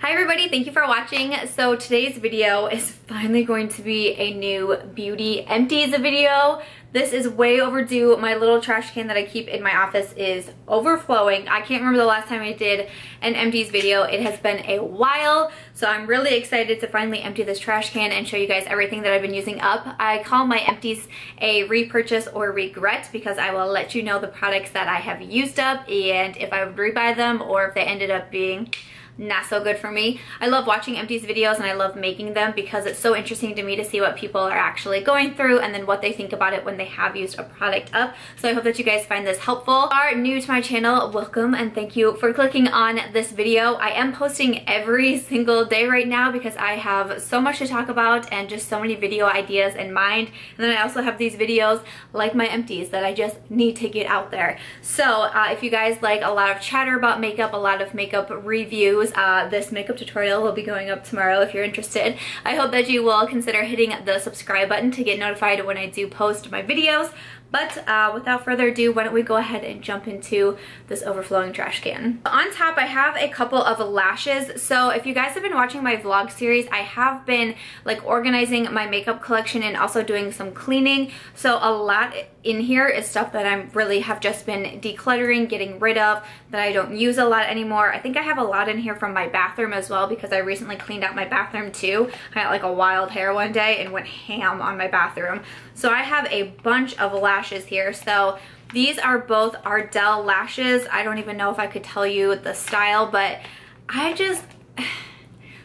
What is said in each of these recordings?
Hi everybody, thank you for watching. So today's video is finally going to be a new Beauty Empties video. This is way overdue. My little trash can that I keep in my office is overflowing. I can't remember the last time I did an Empties video. It has been a while, so I'm really excited to finally empty this trash can and show you guys everything that I've been using up. I call my empties a repurchase or regret because I will let you know the products that I have used up and if I would rebuy them or if they ended up being not so good for me. I love watching empties videos and I love making them because it's so interesting to me to see what people are actually going through and then what they think about it when they have used a product up. So I hope that you guys find this helpful. If you are new to my channel, welcome and thank you for clicking on this video. I am posting every single day right now because I have so much to talk about and just so many video ideas in mind. And then I also have these videos like my empties that I just need to get out there. So if you guys like a lot of chatter about makeup, a lot of makeup reviews, this makeup tutorial will be going up tomorrow if you're interested. I hope that you will consider hitting the subscribe button to get notified when I do post my videos. But without further ado, why don't we go ahead and jump into this overflowing trash can. On top, I have a couple of lashes. So if you guys have been watching my vlog series, I have been like organizing my makeup collection and also doing some cleaning. So a lot in here is stuff that I really have just been decluttering, getting rid of, that I don't use a lot anymore. I think I have a lot in here from my bathroom as well because I recently cleaned out my bathroom too. I got like a wild hair one day and went ham on my bathroom. So I have a bunch of lashes here. So these are both Ardell Lashes. I don't even know if I could tell you the style, but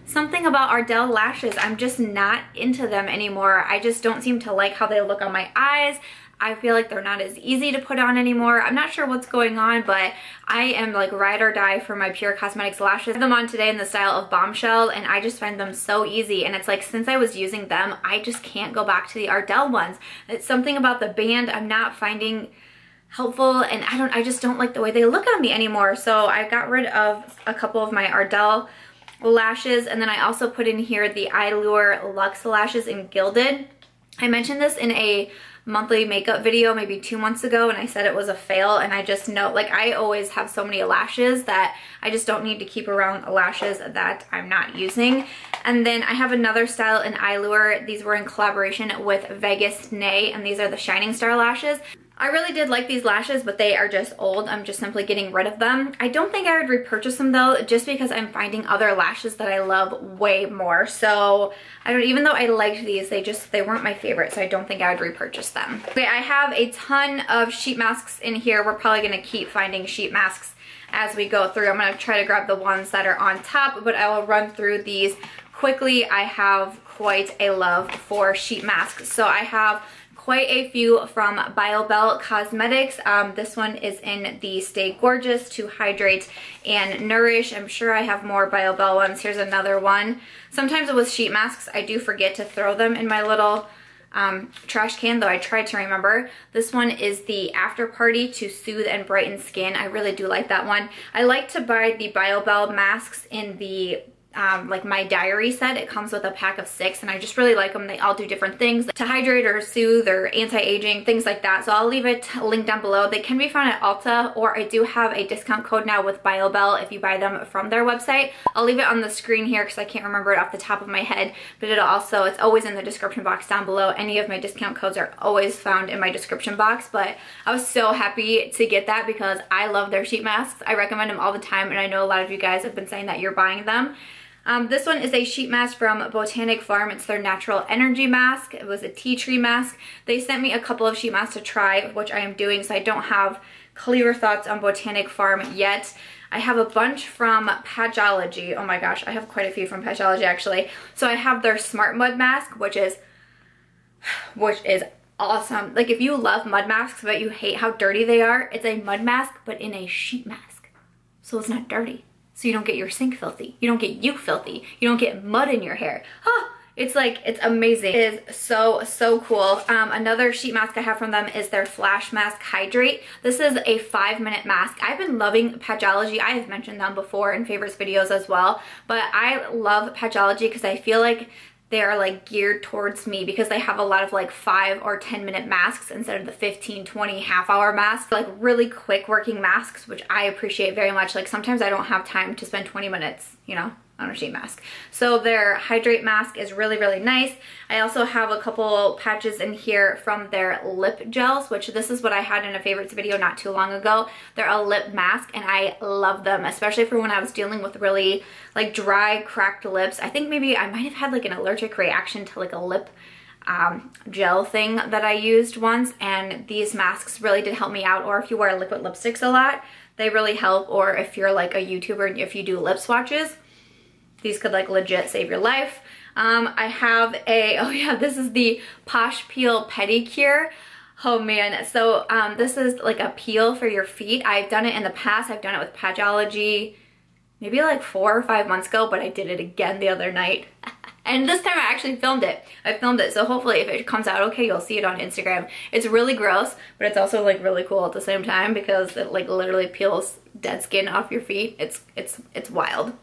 something about Ardell Lashes, I'm just not into them anymore. I just don't seem to like how they look on my eyes. I feel like they're not as easy to put on anymore. I'm not sure what's going on, but I am like ride or die for my Pure Cosmetics lashes. I have them on today in the style of Bombshell, and I just find them so easy. And it's like, since I was using them, I just can't go back to the Ardell ones. It's something about the band I'm not finding helpful, and I just don't like the way they look on me anymore. So I got rid of a couple of my Ardell lashes, and then I also put in here the Eyelure Luxe Lashes in Gilded. I mentioned this in a monthly makeup video maybe 2 months ago and I said it was a fail, and I just know, like, I always have so many lashes that I just don't need to keep around lashes that I'm not using. And then I have another style in Eyelure. These were in collaboration with Vegas Nay, and these are the Shining Star lashes. I really did like these lashes, but they are just old. I'm just simply getting rid of them. I don't think I would repurchase them though, just because I'm finding other lashes that I love way more. So even though I liked these, they weren't my favorite, so I don't think I would repurchase them. Okay, I have a ton of sheet masks in here. We're probably gonna keep finding sheet masks as we go through. I'm gonna try to grab the ones that are on top, but I will run through these quickly. I have quite a love for sheet masks. So I have quite a few from Biobelle Cosmetics. This one is in the Stay Gorgeous to Hydrate and Nourish. I'm sure I have more Biobelle ones. Here's another one. Sometimes with sheet masks, I do forget to throw them in my little trash can, though I try to remember. This one is the After Party to Soothe and Brighten Skin. I really do like that one. I like to buy the Biobelle masks in the like my diary set. It comes with a pack of 6 and I just really like them. They all do different things to hydrate or soothe or anti-aging, things like that. So I'll leave it linked down below. They can be found at Ulta, or I do have a discount code now with Biobelle if you buy them from their website. I'll leave it on the screen here because I can't remember it off the top of my head, but it's always in the description box down below. Any of my discount codes are always found in my description box, but I was so happy to get that because I love their sheet masks. I recommend them all the time, and I know a lot of you guys have been saying that you're buying them. This one is a sheet mask from Botanic Farm. It's their Natural Energy Mask. It was a tea tree mask. They sent me a couple of sheet masks to try, which I am doing, so I don't have clear thoughts on Botanic Farm yet. I have a bunch from Patchology. Oh my gosh, I have quite a few from Patchology actually. So I have their Smart Mud Mask, which is awesome. Like, if you love mud masks but you hate how dirty they are, it's a mud mask but in a sheet mask. So it's not dirty. So you don't get your sink filthy. You don't get you filthy. You don't get mud in your hair. Oh, it's amazing. It is so, so cool. Another sheet mask I have from them is their Flash Mask Hydrate. This is a 5-minute mask. I've been loving Patchology. I have mentioned them before in favorites videos as well, but I love Patchology because I feel like they are like geared towards me because they have a lot of like 5 or 10 minute masks instead of the 15, 20 half-hour masks. Like really quick working masks, which I appreciate very much. Like sometimes I don't have time to spend 20 minutes, you know, on a sheet mask. So their Hydrate mask is really, really nice. I also have a couple patches in here from their lip gels, which this is what I had in a favorites video not too long ago. They're a lip mask and I love them, especially for when I was dealing with really like dry, cracked lips. I think maybe I might have had like an allergic reaction to like a lip gel thing that I used once, and these masks really did help me out. Or if you wear liquid lipsticks a lot, they really help. Or if you're like a YouTuber and if you do lip swatches, these could like legit save your life. I have a, oh yeah, this is the Posh Peel Pedicure. Oh man, so this is like a peel for your feet. I've done it in the past. I've done it with Patchology maybe like 4 or 5 months ago, but I did it again the other night. And this time I actually filmed it. I filmed it, so hopefully if it comes out okay, you'll see it on Instagram. It's really gross, but it's also like really cool at the same time because it like literally peels dead skin off your feet. It's wild.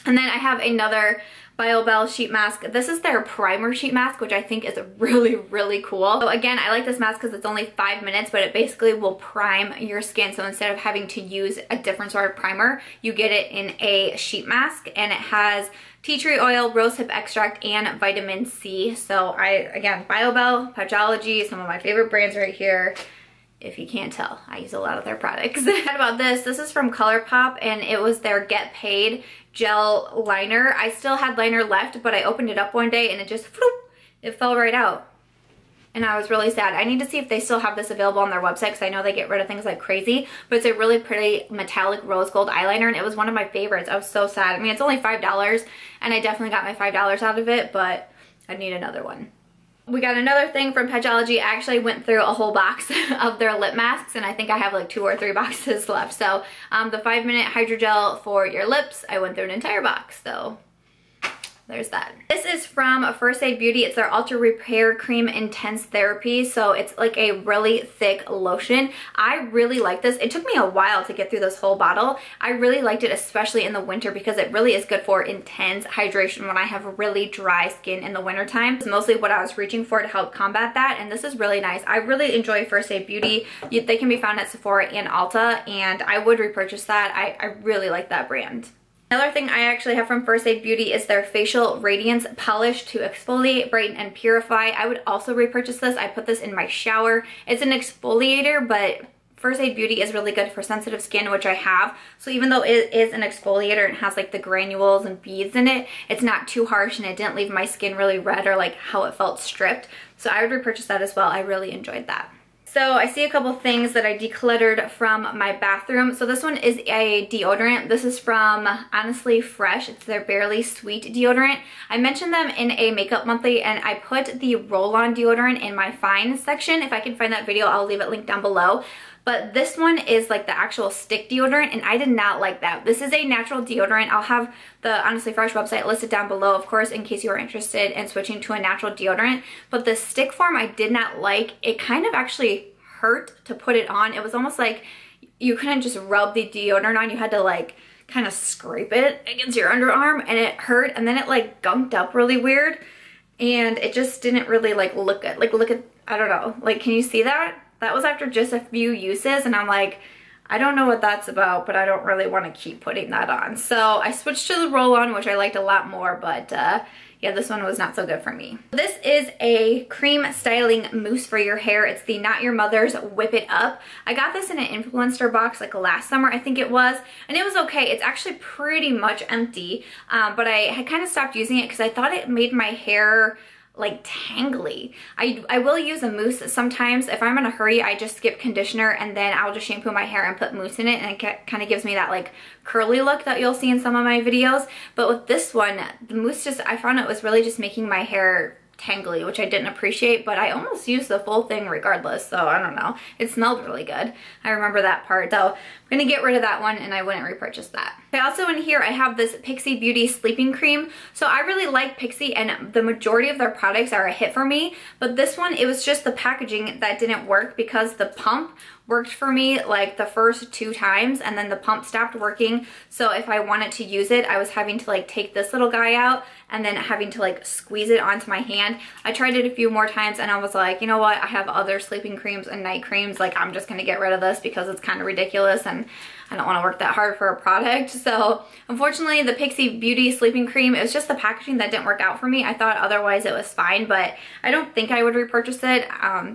And then I have another Biobelle sheet mask. This is their primer sheet mask, which I think is really, really cool. So again, I like this mask because it's only 5 minutes, but it basically will prime your skin. So instead of having to use a different sort of primer, you get it in a sheet mask, and it has tea tree oil, rosehip extract, and vitamin C. So again, Biobelle, Patchology, some of my favorite brands right here. If you can't tell, I use a lot of their products. What about this? This is from Colourpop, and it was their Get Paid gel liner. I still had liner left, but I opened it up one day and it just, it fell right out. And I was really sad. I need to see if they still have this available on their website because I know they get rid of things like crazy. But it's a really pretty metallic rose gold eyeliner, and it was one of my favorites. I was so sad. I mean, it's only $5, and I definitely got my $5 out of it, but I need another one. We got another thing from Patchology. I actually went through a whole box of their lip masks, and I think I have like 2 or 3 boxes left. So the 5-minute hydrogel for your lips, I went through an entire box. So there's that. This is from First Aid Beauty. It's their Ultra Repair Cream Intense Therapy. So it's like a really thick lotion. I really like this. It took me a while to get through this whole bottle. I really liked it, especially in the winter, because it really is good for intense hydration when I have really dry skin in the wintertime. It's mostly what I was reaching for to help combat that, and this is really nice. I really enjoy First Aid Beauty. They can be found at Sephora and Ulta, and I would repurchase that. I really like that brand. Another thing I actually have from First Aid Beauty is their Facial Radiance Polish to exfoliate, brighten, and purify. I would also repurchase this. I put this in my shower. It's an exfoliator, but First Aid Beauty is really good for sensitive skin, which I have. So even though it is an exfoliator and has like the granules and beads in it, it's not too harsh, and it didn't leave my skin really red or like how it felt stripped. So I would repurchase that as well. I really enjoyed that. So I see a couple things that I decluttered from my bathroom. So this one is a deodorant. This is from, honestly, Phresh. It's their Barely Sweet deodorant. I mentioned them in a Makeup Monthly, and I put the roll-on deodorant in my Find section. If I can find that video, I'll leave it linked down below. But this one is like the actual stick deodorant, and I did not like that. This is a natural deodorant. I'll have the Honestly Phresh website listed down below, of course, in case you are interested in switching to a natural deodorant. But the stick form I did not like. It kind of actually hurt to put it on. It was almost like you couldn't just rub the deodorant on. You had to like kind of scrape it against your underarm, and it hurt, and then it like gunked up really weird, and it just didn't really like look good. Like look at, I don't know, like can you see that? That was after just a few uses, and I'm like, I don't know what that's about, but I don't really want to keep putting that on. So I switched to the roll-on, which I liked a lot more, but yeah, this one was not so good for me. This is a cream styling mousse for your hair. It's the Not Your Mother's Whip It Up. I got this in an influencer box like last summer, I think it was, and it was okay. It's actually pretty much empty, but I had kind of stopped using it because I thought it made my hair like tangly. I will use a mousse sometimes. If I'm in a hurry, I just skip conditioner, and then I'll just shampoo my hair and put mousse in it, and it kind of gives me that like curly look that you'll see in some of my videos. But with this one, the mousse just, I found it was really just making my hair tangly, which I didn't appreciate, but I almost used the full thing regardless, so I don't know. It smelled really good. I remember that part, so I'm gonna get rid of that one, and I wouldn't repurchase that. Okay, also in here I have this Pixi Beauty Sleeping Cream. So I really like Pixi, and the majority of their products are a hit for me, but this one, it was just the packaging that didn't work because the pump worked for me like the first 2 times, and then the pump stopped working. So if I wanted to use it, I was having to like take this little guy out and then having to like squeeze it onto my hand. I tried it a few more times and I was like, you know what, I have other sleeping creams and night creams, like I'm just gonna get rid of this because it's kind of ridiculous and I don't want to work that hard for a product. So unfortunately the Pixi Beauty sleeping cream, it was just the packaging that didn't work out for me. I thought otherwise it was fine, but I don't think I would repurchase it.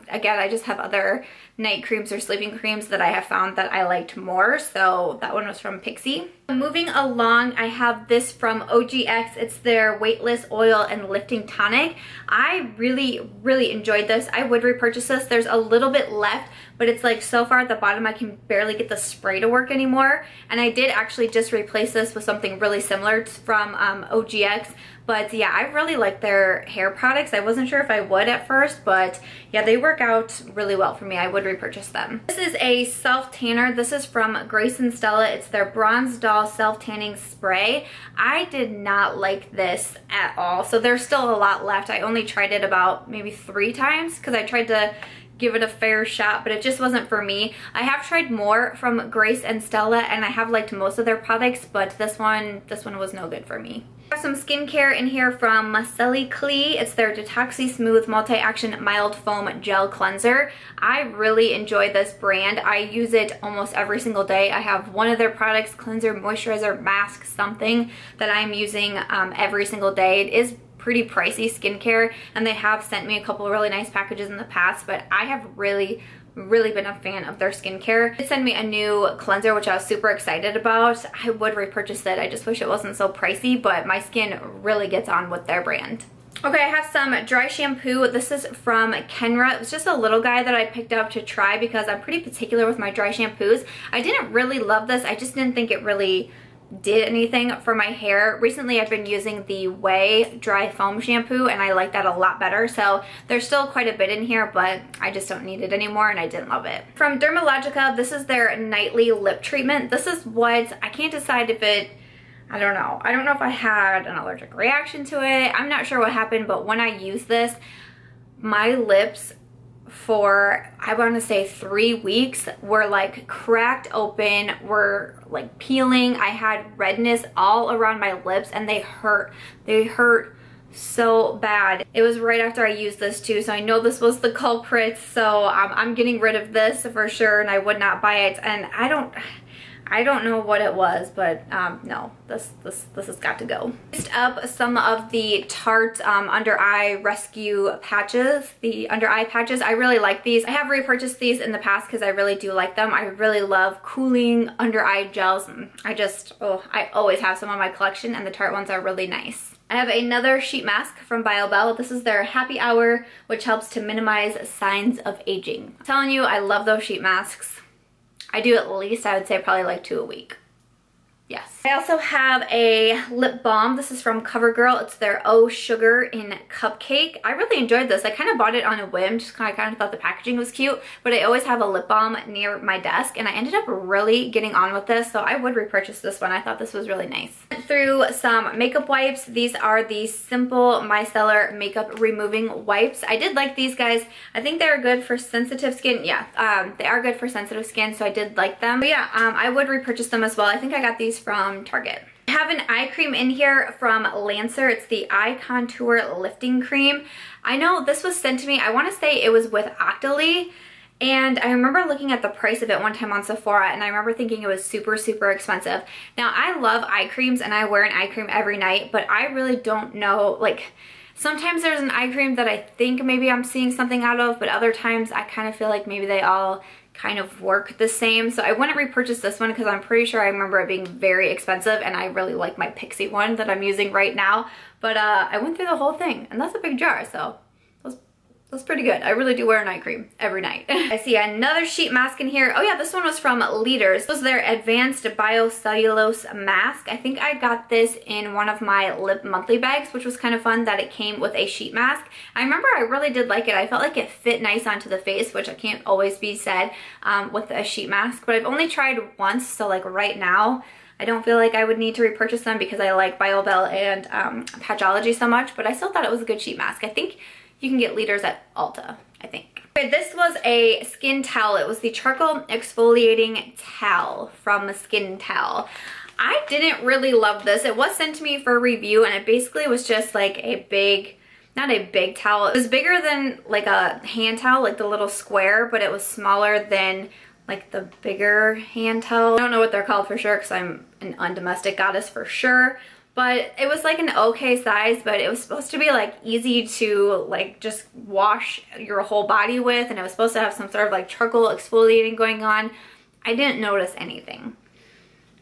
Again, I just have other night creams or sleeping creams that I have found that I liked more. So that one was from Pixi. Moving along, I have this from OGX. It's their weightless oil and lifting tonic. I really enjoyed this. I would repurchase this. There's a little bit left, but it's like so far at the bottom I can barely get the spray to work anymore. And I did actually just replace this with something really similar from OGX. But yeah, I really like their hair products. I wasn't sure if I would at first, but yeah, they work out really well for me. I would repurchase them. This is a self-tanner. This is from Grace and Stella. It's their Bronze Doll Self-Tanning Spray. I did not like this at all. So there's still a lot left. I only tried it about maybe 3 times because I tried to give it a fair shot, but it just wasn't for me. I have tried more from Grace and Stella and I have liked most of their products, but this one was no good for me. I have some skincare in here from CelleCle. It's their Detoxy Smooth Multi-Action Mild Foam Gel Cleanser. I really enjoy this brand. I use it almost every single day. I have one of their products, cleanser, moisturizer, mask, something that I'm using every single day. It is pretty pricey skincare and they have sent me a couple of really nice packages in the past, but I have really been a fan of their skincare. They sent me a new cleanser, which I was super excited about. I would repurchase it. I just wish it wasn't so pricey, but my skin really gets on with their brand. Okay, I have some dry shampoo. This is from Kenra. It was just a little guy that I picked up to try because I'm pretty particular with my dry shampoos. I didn't really love this. I just didn't think it really did anything for my hair. Recently I've been using the Way dry foam shampoo and I like that a lot better. So there's still quite a bit in here, but I just don't need it anymore and I didn't love it. From Dermalogica, this is their nightly lip treatment. This is what, I can't decide if it, I don't know. I don't know if I had an allergic reaction to it. I'm not sure what happened, but when I used this, my lips for, I want to say 3 weeks, were like cracked open, were like peeling. I had redness all around my lips and they hurt. They hurt so bad. It was right after I used this too, so I know this was the culprit. So I'm getting rid of this for sure and I would not buy it. And I don't know what it was, but no, this has got to go. Next up, some of the Tarte under eye rescue patches, the under eye patches. I really like these. I have repurchased these in the past because I really do like them. I really love cooling under eye gels. I always have some on my collection and the Tarte ones are really nice. I have another sheet mask from Biobelle. This is their Happy Hour, which helps to minimize signs of aging. I'm telling you, I love those sheet masks. I do at least, I would say probably like 2 a week. Yes. I also have a lip balm. This is from CoverGirl. It's their Oh Sugar in Cupcake. I really enjoyed this. I kind of bought it on a whim. I kind of thought the packaging was cute, but I always have a lip balm near my desk and I ended up really getting on with this, so I would repurchase this one. I thought this was really nice. Went through some makeup wipes. These are the Simple Micellar Makeup Removing Wipes. I did like these guys. I think they're good for sensitive skin. Yeah, they are good for sensitive skin, so I did like them. But yeah, I would repurchase them as well. I think I got these from Target. I have an eye cream in here from Lancer. It's the Eye Contour Lifting Cream. I know this was sent to me, I want to say it was with Octoly, and I remember looking at the price of it one time on Sephora and I remember thinking it was super expensive. Now I love eye creams and I wear an eye cream every night, but I really don't know, like sometimes there's an eye cream that I think maybe I'm seeing something out of, but other times I kind of feel like maybe they all kind of work the same. So I wouldn't repurchase this one because I'm pretty sure I remember it being very expensive and I really like my Pixi one that I'm using right now. But I went through the whole thing and that's a big jar, so that's pretty good. I really do wear an eye cream every night. I see another sheet mask in here. Oh yeah, this one was from Leaders. This was their Advanced Biocellulose Mask. I think I got this in one of my lip monthly bags, which was kind of fun that it came with a sheet mask. I remember I really did like it. I felt like it fit nice onto the face, which I can't always be said with a sheet mask, but I've only tried once, so like right now, I don't feel like I would need to repurchase them because I like Biobelle and Patchology so much, but I still thought it was a good sheet mask. I think you can get Leaders at Ulta, I think. Okay, this was a skin towel. It was the charcoal exfoliating towel from Skin Towel. I didn't really love this. It was sent to me for review, and it basically was just like a big, not a big towel. It was bigger than like a hand towel, like the little square, but it was smaller than like the bigger hand towel. I don't know what they're called for sure because I'm an undomestic goddess for sure. But it was like an okay size, but it was supposed to be like easy to like just wash your whole body with, and it was supposed to have some sort of like charcoal exfoliating going on. I didn't notice anything.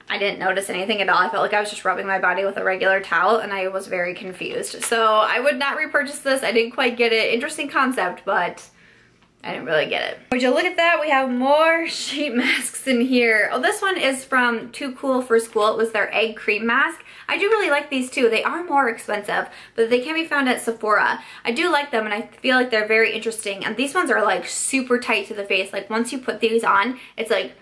I didn't notice anything at all. I felt like I was just rubbing my body with a regular towel, and I was very confused. So I would not repurchase this. I didn't quite get it. Interesting concept, but I didn't really get it. Would you look at that? We have more sheet masks in here. Oh, this one is from Too Cool for School. It was their egg cream mask. I do really like these too. They are more expensive, but they can be found at Sephora. I do like them, and I feel like they're very interesting. And these ones are like super tight to the face. Like once you put these on, it's like,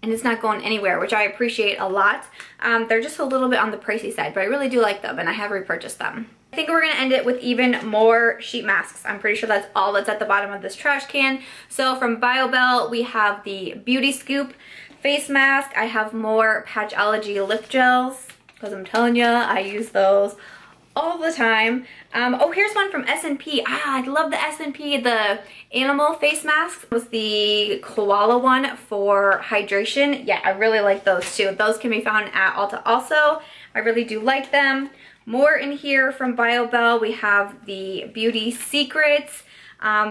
and it's not going anywhere, which I appreciate a lot. They're just a little bit on the pricey side, but I really do like them, and I have repurchased them. I think we're gonna end it with even more sheet masks. I'm pretty sure that's all that's at the bottom of this trash can. So from Biobelle, we have the Beauty Scoop face mask. I have more Patchology lip gels, because I'm telling you, I use those all the time. Oh, here's one from S&P. I love the S&P, the animal face mask. It was the koala one for hydration. Yeah, I really like those too. Those can be found at Ulta also. I really do like them. More in here from Biobelle. We have the Beauty Secrets.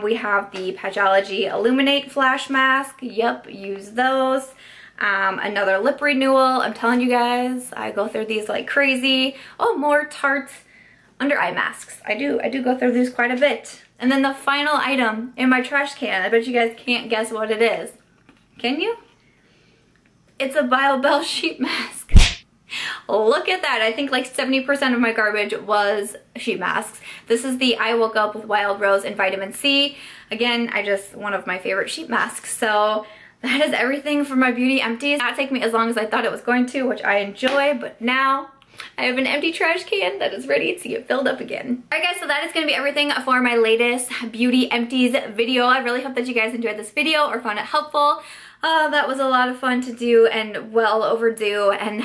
We have the Patchology Illuminate Flash Mask. Yep, use those. Another lip renewal. I'm telling you guys, I go through these like crazy. Oh, more Tarte under eye masks. I do go through these quite a bit. And then the final item in my trash can, I bet you guys can't guess what it is. Can you? It's a Biobelle sheet mask. Look at that. I think like 70% of my garbage was sheet masks. This is the I Woke Up with Wild Rose and Vitamin C. Again, one of my favorite sheet masks. So that is everything for my Beauty Empties. It did not take me as long as I thought it was going to, which I enjoy, but now I have an empty trash can that is ready to get filled up again. Alright guys, so that is going to be everything for my latest Beauty Empties video. I really hope that you guys enjoyed this video or found it helpful. That was a lot of fun to do and well overdue, and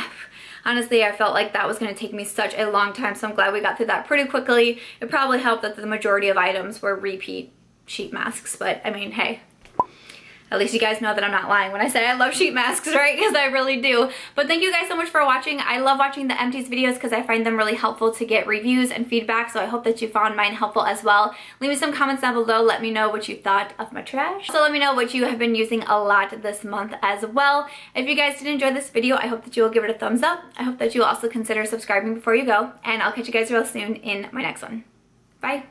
honestly, I felt like that was going to take me such a long time, so I'm glad we got through that pretty quickly. It probably helped that the majority of items were repeat sheet masks, but I mean, hey. At least you guys know that I'm not lying when I say I love sheet masks, right? Because I really do. But thank you guys so much for watching. I love watching the Empties videos because I find them really helpful to get reviews and feedback, so I hope that you found mine helpful as well. Leave me some comments down below. Let me know what you thought of my trash. So let me know what you have been using a lot this month as well. If you guys did enjoy this video, I hope that you will give it a thumbs up. I hope that you will also consider subscribing before you go, and I'll catch you guys real soon in my next one. Bye!